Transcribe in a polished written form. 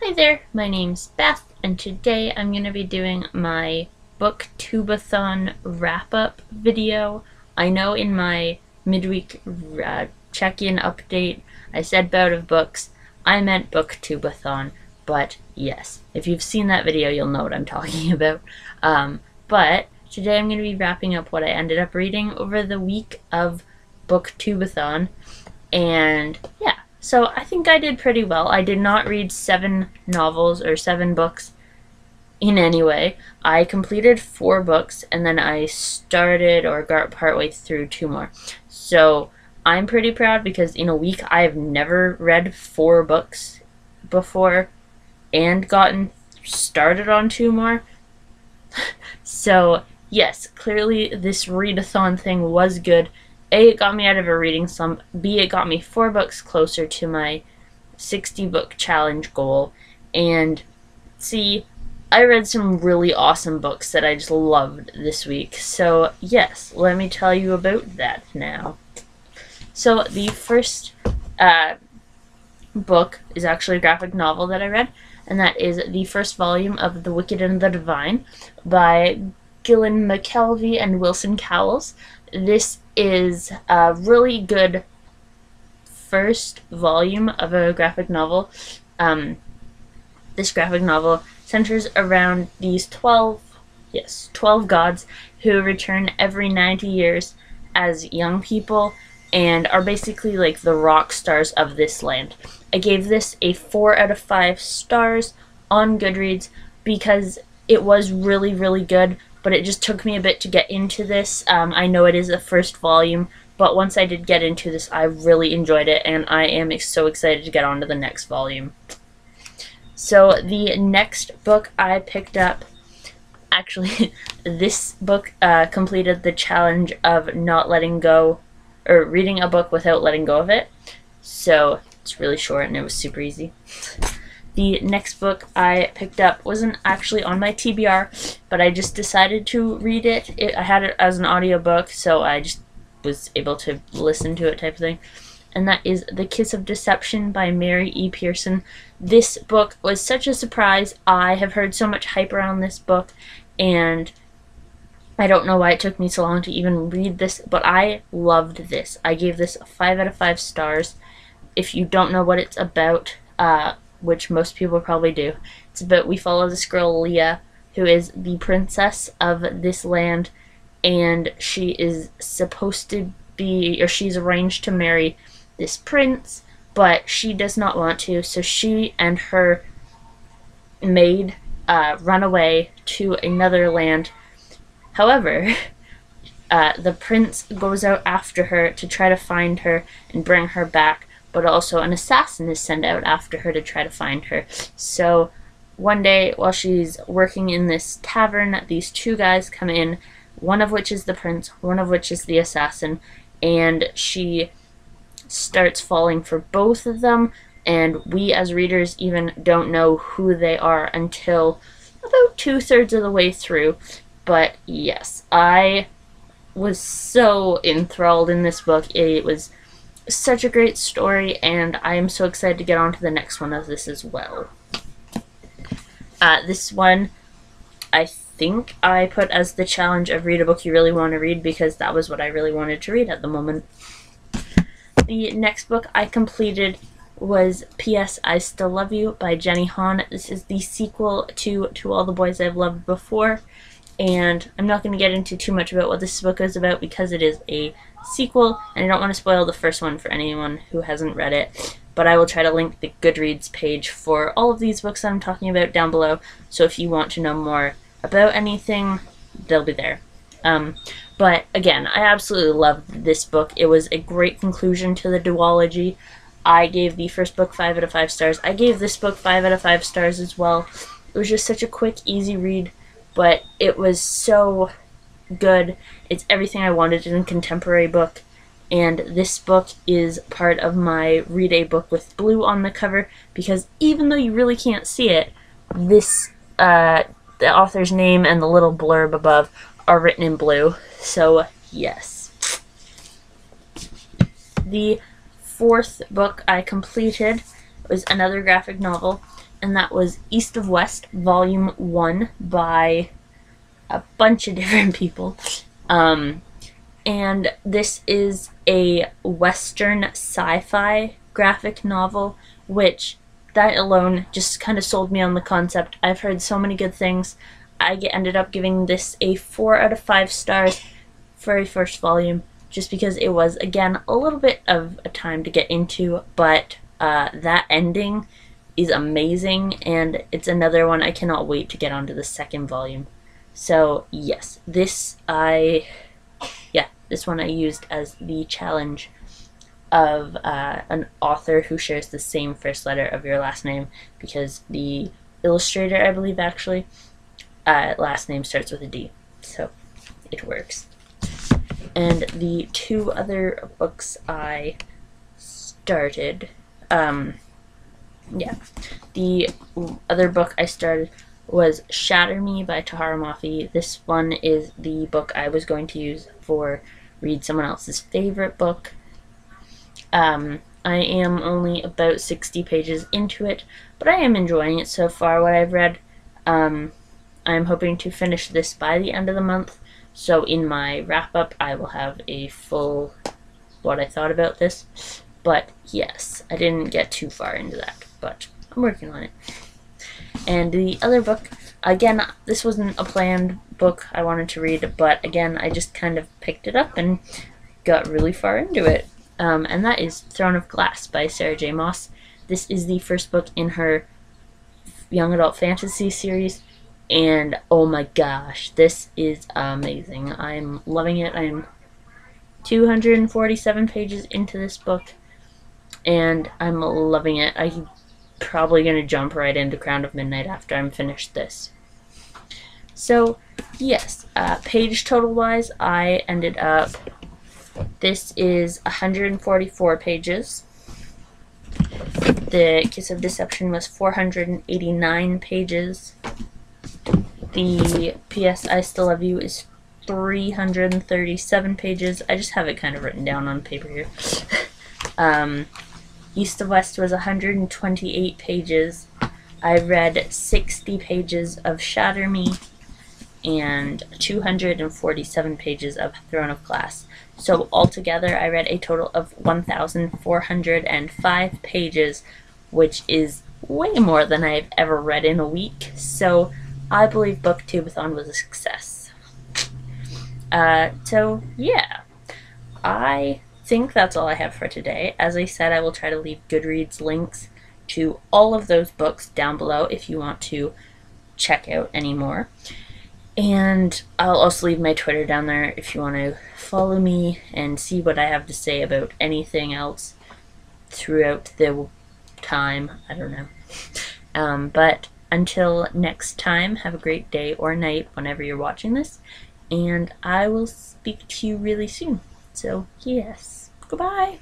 Hi there, my name's Beth, and today I'm going to be doing my Booktube-a-thon wrap-up video. I know in my midweek check-in update I said bout of books. I meant Booktube-a-thon, but yes, if you've seen that video you'll know what I'm talking about. But today I'm going to be wrapping up what I ended up reading over the week of Booktube-a-thon, and yeah. So I think I did pretty well. I did not read 7 novels or 7 books in any way. I completed 4 books and then I started or got partway through 2 more. So I'm pretty proud because in a week I have never read 4 books before and gotten started on 2 more. So yes, clearly this read-a-thon thing was good. A, it got me out of a reading slump. B, it got me 4 books closer to my 60-book challenge goal. And C, I read some really awesome books that I just loved this week. So yes, let me tell you about that now. So the first book is actually a graphic novel that I read, and that is the first volume of The Wicked and the Divine by Gillian McKelvey and Wilson Cowles. This is a really good first volume of a graphic novel. This graphic novel centers around these 12 gods who return every 90 years as young people and are basically like the rock stars of this land. I gave this a 4 out of 5 stars on Goodreads because it was really, really good. But it just took me a bit to get into this. I know it is the first volume, but once I did get into this, I really enjoyed it, and I am so excited to get on to the next volume. So the next book I picked up, actually, this book completed the challenge of not letting go, or reading a book without letting go of it. So it's really short, and it was super easy. The next book I picked up wasn't actually on my TBR, but I just decided to read it. I had it as an audiobook, so I just was able to listen to it type of thing. And that is The Kiss of Deception by Mary E. Pearson. This book was such a surprise. I have heard so much hype around this book, and I don't know why it took me so long to even read this, but I loved this. I gave this a 5 out of 5 stars. If you don't know what it's about, which most people probably do. It's about, we follow this girl, Leah, who is the princess of this land, and she is supposed to be, or she's arranged to marry this prince, but she does not want to, so she and her maid run away to another land. However, the prince goes out after her to try to find her and bring her back, but also an assassin is sent out after her to try to find her. So one day while she's working in this tavern, these 2 guys come in, one of which is the prince, one of which is the assassin, and she starts falling for both of them, and we as readers even don't know who they are until about 2/3 of the way through. But yes, I was so enthralled in this book. It was such a great story, and I am so excited to get on to the next one of this as well. This one, I think I put as the challenge of read a book you really want to read because that was what I really wanted to read at the moment. The next book I completed was P.S. I Still Love You by Jenny Han. This is the sequel to All the Boys I've Loved Before, and I'm not going to get into too much about what this book is about because it is a sequel, and I don't want to spoil the first one for anyone who hasn't read it, but I will try to link the Goodreads page for all of these books I'm talking about down below, so if you want to know more about anything, they'll be there. But again, I absolutely loved this book. It was a great conclusion to the duology. I gave the first book 5 out of 5 stars. I gave this book 5 out of 5 stars as well. It was just such a quick, easy read, but it was so good. It's everything I wanted in a contemporary book, and this book is part of my Read a Book with Blue on the cover, because even though you really can't see it, this the author's name and the little blurb above are written in blue. So yes. The 4th book I completed was another graphic novel. and that was East of West, Volume 1 by a bunch of different people. And this is a Western sci-fi graphic novel, which that alone just kind of sold me on the concept. I've heard so many good things. I ended up giving this a 4 out of 5 stars, very first volume, just because it was, again, a little bit of a time to get into, but that ending is amazing, and it's another one I cannot wait to get onto the second volume. So yes, this one I used as the challenge of an author who shares the same first letter of your last name, because the illustrator, I believe, actually, last name starts with a D, so it works. And the two other books I started, the other book I started was Shatter Me by Tahereh Mafi. This one is the book I was going to use for Read Someone Else's Favorite Book. I am only about 60 pages into it, but I am enjoying it so far, what I've read. I'm hoping to finish this by the end of the month, so in my wrap-up I will have a full what I thought about this. But yes, I didn't get too far into that, but I'm working on it. And the other book, again, this wasn't a planned book I wanted to read, but again, I just kind of picked it up and got really far into it. And that is Throne of Glass by Sarah J. Maas. This is the first book in her young adult fantasy series, and oh my gosh, this is amazing. I'm loving it. I'm 247 pages into this book, and I'm loving it. I'm probably going to jump right into Crown of Midnight after I'm finished this. So, yes, page total-wise, I ended up, this is 144 pages. The Kiss of Deception was 489 pages. The P.S. I Still Love You is 337 pages. I just have it kind of written down on paper here. East of West was 128 pages. I read 60 pages of Shatter Me and 247 pages of Throne of Glass. So altogether, I read a total of 1,405 pages, which is way more than I've ever read in a week. So I believe Booktube-a-thon was a success. So yeah, I think that's all I have for today. As I said, I will try to leave Goodreads links to all of those books down below if you want to check out any more. And I'll also leave my Twitter down there if you want to follow me and see what I have to say about anything else throughout the time. I don't know. But until next time, have a great day or night whenever you're watching this, and I will speak to you really soon. So, yes. Goodbye.